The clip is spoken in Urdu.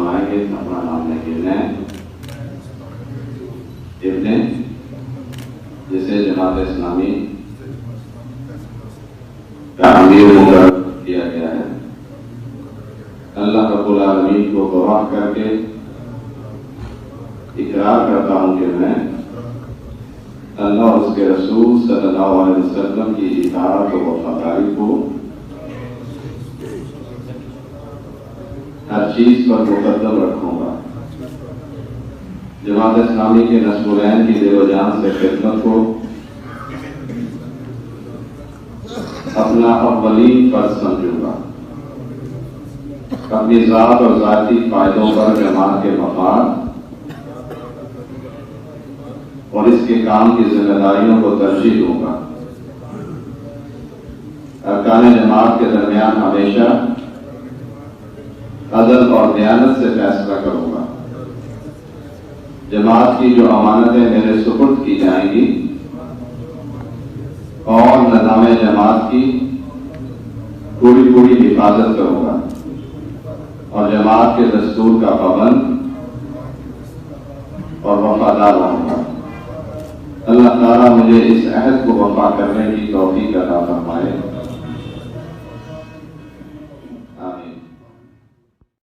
فرمائیں گے اپنا نام لیں ابن جسے جماعت اسلامی کا امیر مقرر کیا گیا ہے۔ اللہ رب العالمین کو گواہ کر کے اقرار کرتا ہوں کہ میں اللہ اور اس کے رسول صلی اللہ علیہ وسلم کی اطاعت و وفاداری کو ہر چیز پر مقدم رکھوں گا۔ جماعت اسلامی کے نصب العین کی دل و جان سے خدمت کو اپنا اولین فرض سمجھوں گا۔ اپنی ذات اور ذاتی فائدوں پر جماعت کے مفاد اور اس کے کام کی ذمہ داریوں کو ترجیح دوں گا۔ ارکان جماعت کے درمیان ہمیشہ عدل اور دیانت سے فیصلہ کروں گا۔ جماعت کی جو امانتیں میرے سپرد کی جائیں گی اور نظام جماعت کی پوری حفاظت کروں گا اور جماعت کے دستور کا پابند اور وفادار رہوں گا۔ اللہ تعالیٰ مجھے اس عہد کو وفا کرنے کی توفیق عطا فرمائے۔